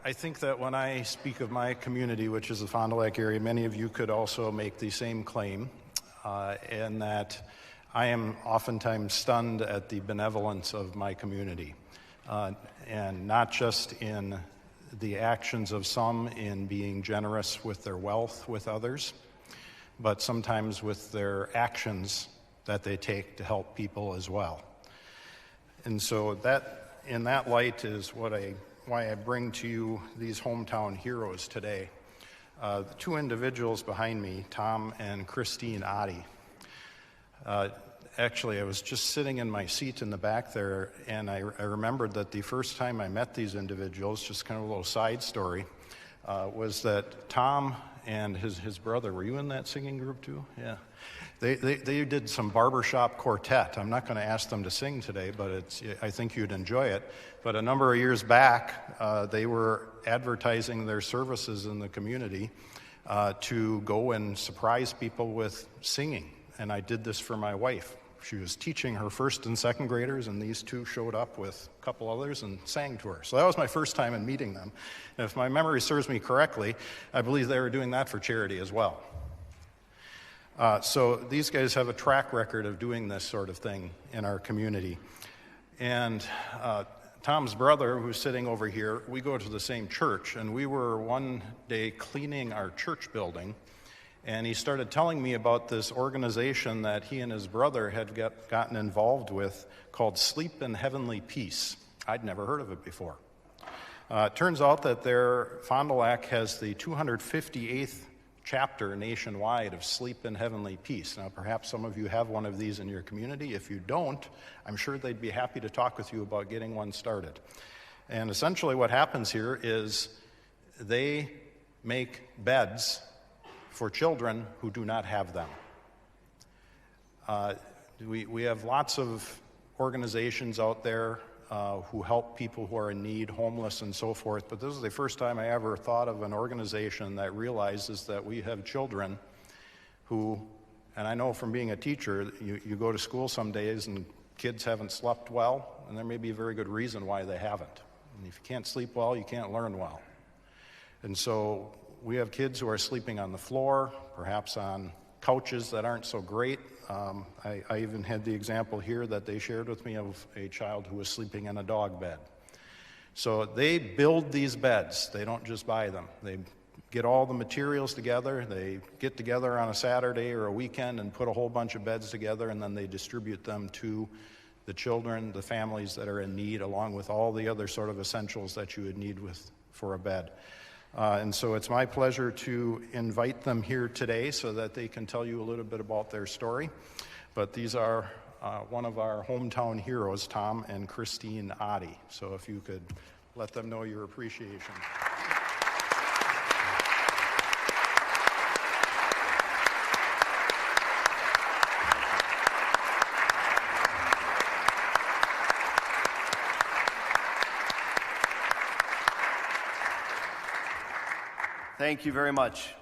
I think that when I speak of my community, which is the Fond du Lac area, many of you could also make the same claim, in that I am oftentimes stunned at the benevolence of my community, and not just in the actions of some in being generous with their wealth with others, but sometimes with their actions that they take to help people as well. And so that, in that light, is why I bring to you these hometown heroes today. The two individuals behind me, Tom and Christine Otte. Actually, I was just sitting in my seat in the back there, and I remembered that the first time I met these individuals, just kind of a little side story, was that Tom and his brother, were you in that singing group too? Yeah. They did some barbershop quartet. I'm not going to ask them to sing today, but I think you'd enjoy it. But a number of years back, they were advertising their services in the community to go and surprise people with singing. And I did this for my wife. She was teaching her first and second graders, and these two showed up with a couple others and sang to her. So that was my first time in meeting them. And if my memory serves me correctly, I believe they were doing that for charity as well. So these guys have a track record of doing this sort of thing in our community. And Tom's brother, who's sitting over here, we go to the same church, and we were one day cleaning our church building, and he started telling me about this organization that he and his brother had gotten involved with called Sleep in Heavenly Peace. I'd never heard of it before. It turns out that their Fond du Lac has the 258th chapter nationwide of Sleep in Heavenly Peace. Now, perhaps some of you have one of these in your community. If you don't, I'm sure they'd be happy to talk with you about getting one started. And essentially what happens here is they make beds for children who do not have them. We have lots of organizations out there who help people who are in need, homeless and so forth, but this is the first time I ever thought of an organization that realizes that we have children who, and I know from being a teacher, you go to school some days and kids haven't slept well, and there may be a very good reason why they haven't. And if you can't sleep well, you can't learn well. And so we have kids who are sleeping on the floor, perhaps on couches that aren't so great. I even had the example here that they shared with me of a child who was sleeping in a dog bed. So they build these beds. They don't just buy them. They get all the materials together. They get together on a Saturday or a weekend and put a whole bunch of beds together, and then they distribute them to the children, the families that are in need, along with all the other sort of essentials that you would need for a bed. And so it's my pleasure to invite them here today so that they can tell you a little bit about their story. But these are one of our hometown heroes, Tom and Christine Otte. So if you could let them know your appreciation. Thank you very much.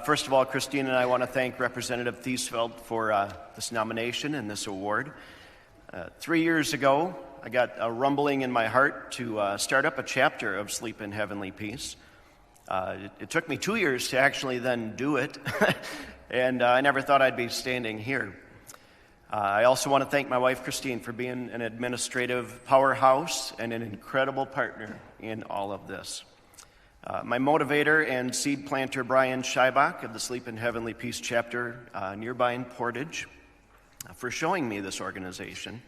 First of all, Christine and I want to thank Representative Thiesfeld for this nomination and this award. 3 years ago, I got a rumbling in my heart to start up a chapter of Sleep in Heavenly Peace. It took me 2 years to actually then do it, and I never thought I'd be standing here. I also want to thank my wife, Christine, for being an administrative powerhouse and an incredible partner in all of this. My motivator and seed planter, Brian Scheibach of the Sleep in Heavenly Peace chapter nearby in Portage, for showing me this organization.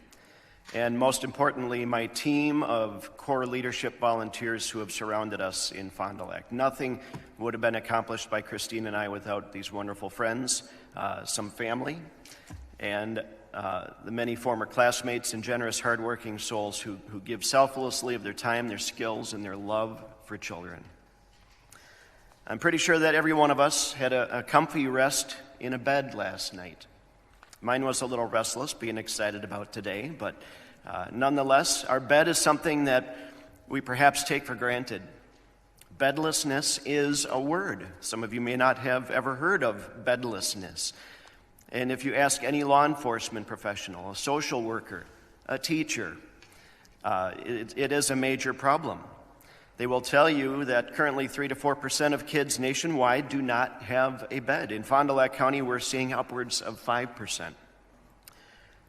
And most importantly, my team of core leadership volunteers who have surrounded us in Fond du Lac. Nothing would have been accomplished by Christine and I without these wonderful friends, some family, and the many former classmates and generous, hardworking souls who give selflessly of their time, their skills, and their love for children. I'm pretty sure that every one of us had a comfy rest in a bed last night. Mine was a little restless, being excited about today, but nonetheless, our bed is something that we perhaps take for granted. Bedlessness is a word. Some of you may not have ever heard of bedlessness. And if you ask any law enforcement professional, a social worker, a teacher, it is a major problem. They will tell you that currently 3 to 4% of kids nationwide do not have a bed. In Fond du Lac County, we're seeing upwards of 5%.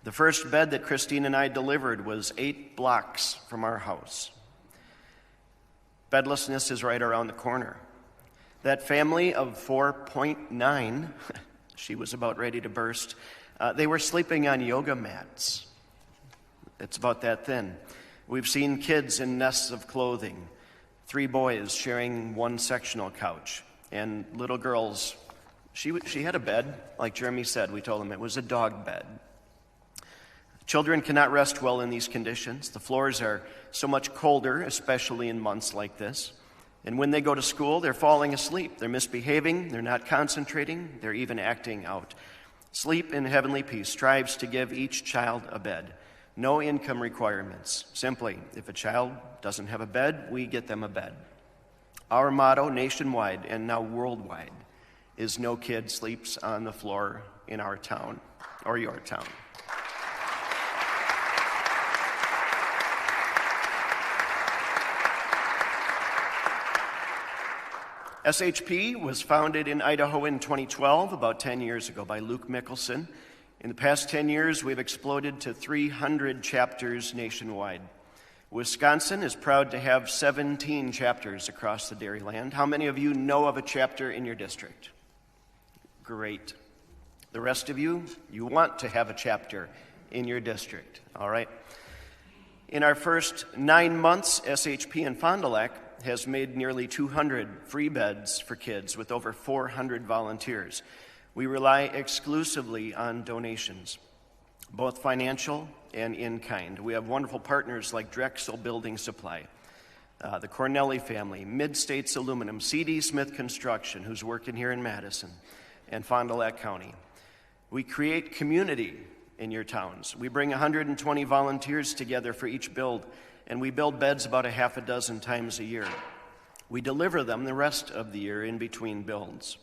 The first bed that Christine and I delivered was 8 blocks from our house. Bedlessness is right around the corner. That family of 4.9, she was about ready to burst, they were sleeping on yoga mats. It's about that thin. We've seen kids in nests of clothing, 3 boys sharing one sectional couch, and little girls. She had a bed, like Jeremy said. We told them it was a dog bed. Children cannot rest well in these conditions. The floors are so much colder, especially in months like this. And when they go to school, they're falling asleep. They're misbehaving. They're not concentrating. They're even acting out. Sleep in Heavenly Peace strives to give each child a bed. No income requirements. Simply, if a child doesn't have a bed, we get them a bed. Our motto nationwide and now worldwide is no kid sleeps on the floor in our town or your town. SHP was founded in Idaho in 2012, about 10 years ago, by Luke Mickelson. In the past 10 years, we've exploded to 300 chapters nationwide. Wisconsin is proud to have 17 chapters across the Dairyland. How many of you know of a chapter in your district? Great. The rest of you want to have a chapter in your district, all right? In our first 9 months, SHP in Fond du Lac has made nearly 200 free beds for kids with over 400 volunteers. We rely exclusively on donations, both financial and in kind. We have wonderful partners like Drexel Building Supply, the Cornelli family, Mid-States Aluminum, C.D. Smith Construction, who's working here in Madison, and Fond du Lac County. We create community in your towns. We bring 120 volunteers together for each build, and we build beds about a half a dozen times a year. We deliver them the rest of the year in between builds.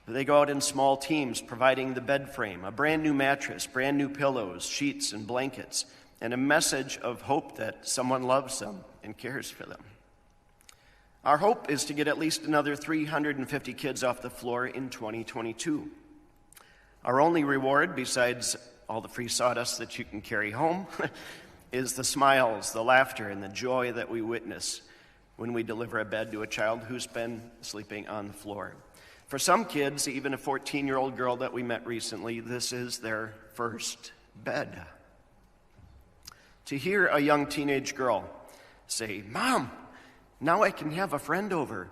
They go out in small teams, providing the bed frame, a brand new mattress, brand new pillows, sheets, and blankets, and a message of hope that someone loves them and cares for them. Our hope is to get at least another 350 kids off the floor in 2022. Our only reward, besides all the free sawdust that you can carry home, is the smiles, the laughter, and the joy that we witness when we deliver a bed to a child who's been sleeping on the floor. For some kids, even a 14-year-old girl that we met recently, this is their first bed. To hear a young teenage girl say, "Mom, now I can have a friend over,"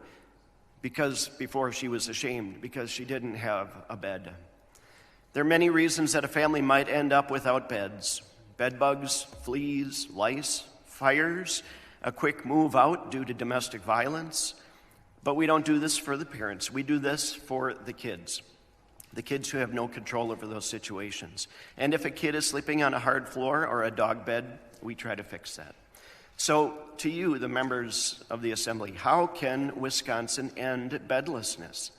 because before she was ashamed because she didn't have a bed. There are many reasons that a family might end up without beds. Bed bugs, fleas, lice, fires, a quick move out due to domestic violence. But we don't do this for the parents. We do this for the kids who have no control over those situations. And if a kid is sleeping on a hard floor or a dog bed, we try to fix that. So to you, the members of the Assembly, how can Wisconsin end bedlessness?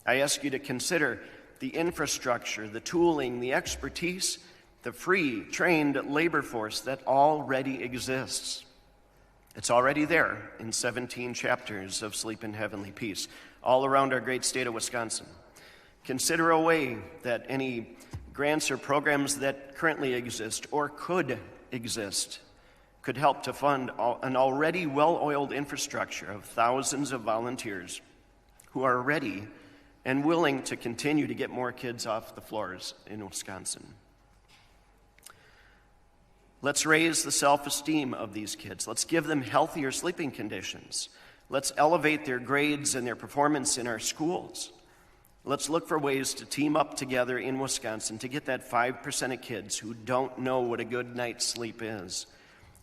I ask you to consider the infrastructure, the tooling, the expertise, the free, trained labor force that already exists. It's already there in 17 chapters of Sleep in Heavenly Peace, all around our great state of Wisconsin. Consider a way that any grants or programs that currently exist or could exist could help to fund an already well-oiled infrastructure of thousands of volunteers who are ready and willing to continue to get more kids off the floors in Wisconsin. Let's raise the self-esteem of these kids. Let's give them healthier sleeping conditions. Let's elevate their grades and their performance in our schools. Let's look for ways to team up together in Wisconsin to get that 5% of kids who don't know what a good night's sleep is.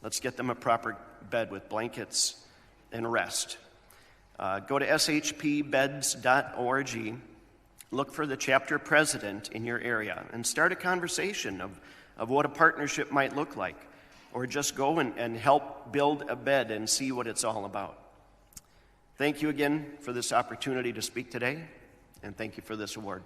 Let's get them a proper bed with blankets and rest. Go to shpbeds.org, look for the chapter president in your area, and start a conversation of what a partnership might look like, or just go and help build a bed and see what it's all about. Thank you again for this opportunity to speak today, and thank you for this award.